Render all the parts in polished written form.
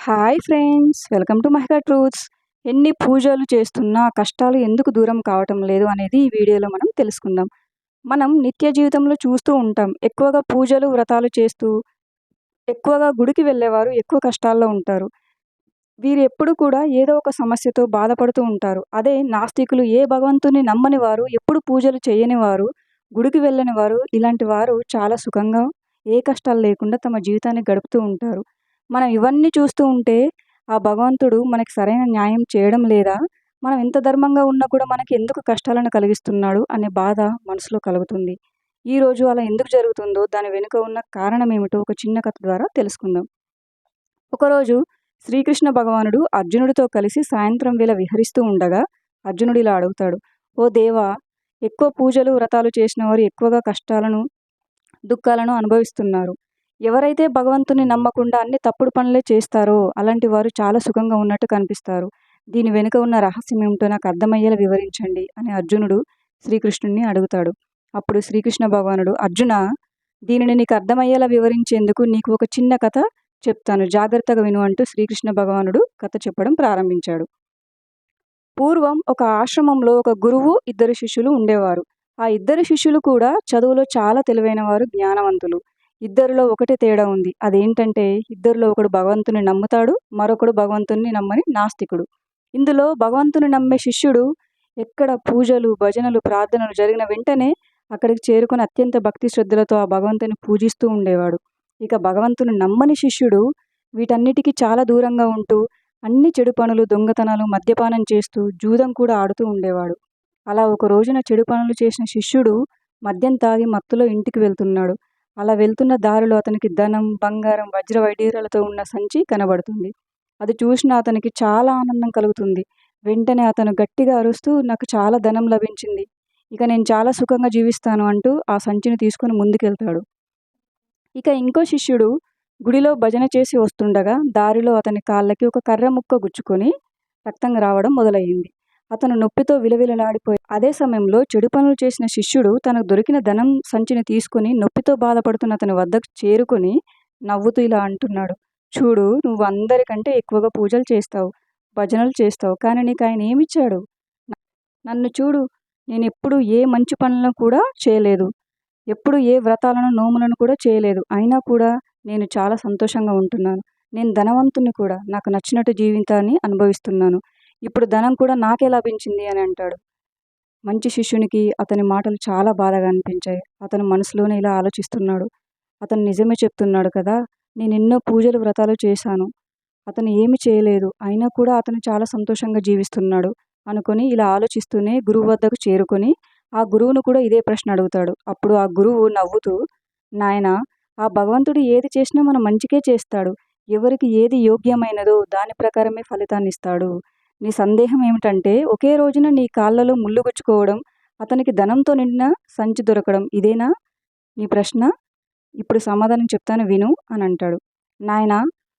Hi friends, welcome to మహిళా truths. ఎన్ని పూజలు చేస్తున్నా కష్టాలు ఎందుకు దూరం కావటం లేదు అనేది ఈ వీడియోలో మనం తెలుసుకుందాం. మనం నిత్య జీవితంలో చూస్తూ ఉంటాం, ఎక్కువగా పూజలు వ్రతాలు చేస్తూ ఎక్కువగా గుడికి వెళ్ళేవారు ఎక్కువ కష్టాల్లో ఉంటారు. వీరు ఎప్పుడు కూడా ఏదో ఒక సమస్యతో బాధపడుతూ ఉంటారు. అదే నాస్తికులు, ఏ భగవంతుని నమ్మని వారు, ఎప్పుడు పూజలు చేయని వారు, గుడికి వెళ్ళని వారు, ఇలాంటి వారు చాలా సుఖంగా ఏ కష్టాలు లేకుండా తమ జీవితాన్ని గడుపుతూ ఉంటారు. మనం ఇవన్నీ చూస్తూ ఉంటే ఆ భగవంతుడు మనకి సరైన న్యాయం చేయడం లేదా, మనం ఎంత ధర్మంగా ఉన్నా కూడా మనకి ఎందుకు కష్టాలను కలిగిస్తున్నాడు అనే బాధ మనసులో కలుగుతుంది. ఈరోజు అలా ఎందుకు జరుగుతుందో, దాని వెనుక ఉన్న కారణం ఏమిటో ఒక చిన్న కథ ద్వారా తెలుసుకుందాం. ఒకరోజు శ్రీకృష్ణ భగవానుడు అర్జునుడితో కలిసి సాయంత్రం వేళ విహరిస్తూ ఉండగా అర్జునుడు ఇలా అడుగుతాడు: ఓ దేవా, ఎక్కువ పూజలు వ్రతాలు చేసిన వారు ఎక్కువగా కష్టాలను దుఃఖాలను అనుభవిస్తున్నారు. ఎవరైతే భగవంతుని నమ్మకుండా అన్ని తప్పుడు పనులే చేస్తారో అలాంటి వారు చాలా సుఖంగా ఉన్నట్టు కనిపిస్తారు. దీని వెనుక ఉన్న రహస్యం ఏమిటో నాకు అర్థమయ్యేలా వివరించండి అని అర్జునుడు శ్రీకృష్ణుడిని అడుగుతాడు. అప్పుడు శ్రీకృష్ణ భగవానుడు: అర్జున, దీనిని నీకు అర్థమయ్యేలా వివరించేందుకు నీకు ఒక చిన్న కథ చెప్తాను, జాగ్రత్తగా విను అంటూ శ్రీకృష్ణ భగవానుడు కథ చెప్పడం ప్రారంభించాడు. పూర్వం ఒక ఆశ్రమంలో ఒక గురువు, ఇద్దరు శిష్యులు ఉండేవారు. ఆ ఇద్దరు శిష్యులు కూడా చదువులో చాలా తెలివైన వారు, జ్ఞానవంతులు. ఇద్దరిలో ఒకటే తేడా ఉంది. అదేంటంటే ఇద్దరిలో ఒకడు భగవంతుని నమ్ముతాడు, మరొకడు భగవంతుని నమ్మని నాస్తికుడు. ఇందులో భగవంతుని నమ్మే శిష్యుడు ఎక్కడ పూజలు, భజనలు, ప్రార్థనలు జరిగిన వెంటనే అక్కడికి చేరుకొని అత్యంత భక్తి శ్రద్ధలతో ఆ భగవంతుని పూజిస్తూ ఉండేవాడు. ఇక భగవంతుని నమ్మని శిష్యుడు వీటన్నిటికీ చాలా దూరంగా ఉంటూ అన్ని చెడు పనులు, దొంగతనాలు, మద్యపానం చేస్తూ జూదం కూడా ఆడుతూ ఉండేవాడు. అలా ఒక రోజున చెడు పనులు చేసిన శిష్యుడు మద్యం తాగి మత్తులో ఇంటికి వెళ్తున్నాడు. అలా వెళ్తున్న దారిలో అతనికి ధనం, బంగారం, వజ్ర వైడూర్యాలతో ఉన్న సంచి కనబడుతుంది. అది చూసిన అతనికి చాలా ఆనందం కలుగుతుంది. వెంటనే అతను గట్టిగా అరుస్తూ, నాకు చాలా ధనం లభించింది, ఇక నేను చాలా సుఖంగా జీవిస్తాను అంటూ ఆ సంచిని తీసుకుని ముందుకెళ్తాడు. ఇక ఇంకో శిష్యుడు గుడిలో భజన చేసి వస్తుండగా దారిలో అతని కాళ్ళకి ఒక కర్ర ముక్క గుచ్చుకొని రక్తం రావడం మొదలయ్యింది. అతను నొప్పితో విలవిలలాడిపోయాడు. అదే సమయంలో చెడు పనులు చేసిన శిష్యుడు తనకు దొరికిన ధనం సంచిని తీసుకుని నొప్పితో బాధపడుతున్న అతని వద్దకు చేరుకొని నవ్వుతూ ఇలా అంటున్నాడు: చూడు, నువ్వు అందరికంటే ఎక్కువగా పూజలు చేస్తావు, భజనలు చేస్తావు, కానీ నీకు ఆయన ఏమిచ్చాడు? నన్ను చూడు, నేను ఎప్పుడు ఏ మంచి పనులను కూడా చేయలేదు, ఎప్పుడు ఏ వ్రతాలను, నోములను కూడా చేయలేదు, అయినా కూడా నేను చాలా సంతోషంగా ఉంటున్నాను. నేను ధనవంతుని కూడా, నాకు నచ్చినట్టు జీవితాన్ని అనుభవిస్తున్నాను. ఇప్పుడు ధనం కూడా నాకే లభించింది అని అంటాడు. మంచి శిష్యునికి అతని మాటలు చాలా బాధగా అనిపించాయి. అతను మనసులోనే ఇలా ఆలోచిస్తున్నాడు: అతను నిజమే చెప్తున్నాడు కదా, నేను ఎన్నో పూజలు, వ్రతాలు చేశాను, అతను ఏమి చేయలేదు, అయినా కూడా అతను చాలా సంతోషంగా జీవిస్తున్నాడు అనుకొని ఇలా ఆలోచిస్తూనే గురువు వద్దకు చేరుకొని ఆ గురువును కూడా ఇదే ప్రశ్న అడుగుతాడు. అప్పుడు ఆ గురువు నవ్వుతూ: నాయనా, ఆ భగవంతుడు ఏది చేసినా మన మంచికే చేస్తాడు. ఎవరికి ఏది యోగ్యమైనదో దాని ప్రకారమే ఫలితాన్ని ఇస్తాడు. నీ సందేహం ఏమిటంటే ఒకే రోజున నీ కాళ్ళలో ముళ్ళు గుచ్చుకోవడం, అతనికి ధనంతో నిండిన సంచి దొరకడం, ఇదేనా నీ ప్రశ్న? ఇప్పుడు సమాధానం చెప్తాను, విను అని అంటాడు. నాయనా,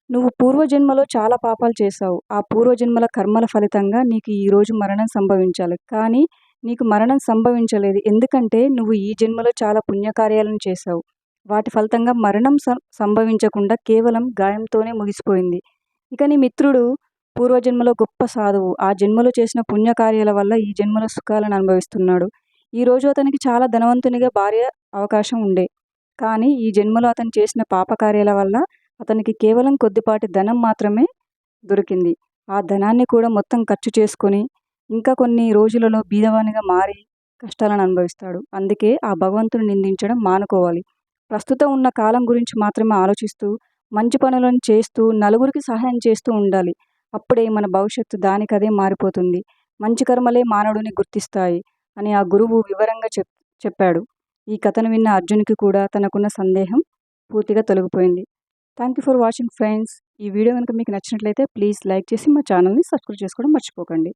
నువ్వు పూర్వజన్మలో చాలా పాపాలు చేశావు. ఆ పూర్వజన్మల కర్మల ఫలితంగా నీకు ఈరోజు మరణం సంభవించాలి. కానీ నీకు మరణం సంభవించలేదు, ఎందుకంటే నువ్వు ఈ జన్మలో చాలా పుణ్యకార్యాలను చేశావు. వాటి ఫలితంగా మరణం సంభవించకుండా కేవలం గాయంతోనే ముగిసిపోయింది. ఇక నీ మిత్రుడు పూర్వజన్మలో గొప్ప సాధువు. ఆ జన్మలో చేసిన పుణ్యకార్యాల వల్ల ఈ జన్మలో సుఖాలను అనుభవిస్తున్నాడు. ఈరోజు అతనికి చాలా ధనవంతునిగా భార్య అవకాశం ఉండే, కానీ ఈ జన్మలో అతను చేసిన పాపకార్యాల వల్ల అతనికి కేవలం కొద్దిపాటి ధనం మాత్రమే దొరికింది. ఆ ధనాన్ని కూడా మొత్తం ఖర్చు చేసుకొని ఇంకా కొన్ని రోజులలో బీదవానిగా మారి కష్టాలను అనుభవిస్తాడు. అందుకే ఆ భగవంతుని నిందించడం మానుకోవాలి. ప్రస్తుతం ఉన్న కాలం గురించి మాత్రమే ఆలోచిస్తూ మంచి పనులను చేస్తూ నలుగురికి సహాయం చేస్తూ ఉండాలి. అప్పుడే మన భవిష్యత్తు దానికదే మారిపోతుంది. మంచి కర్మలే మానవుడిని గుర్తిస్తాయి అని ఆ గురువు వివరంగా చెప్పాడు. ఈ కథను విన్న అర్జునికి కూడా తనకున్న సందేహం పూర్తిగా తొలగిపోయింది. Thank you for watching friends. ఈ వీడియో కనుక మీకు నచ్చినట్లయితే ప్లీజ్ లైక్ చేసి మా ఛానల్ని సబ్స్క్రైబ్ చేసుకోవడం మర్చిపోకండి.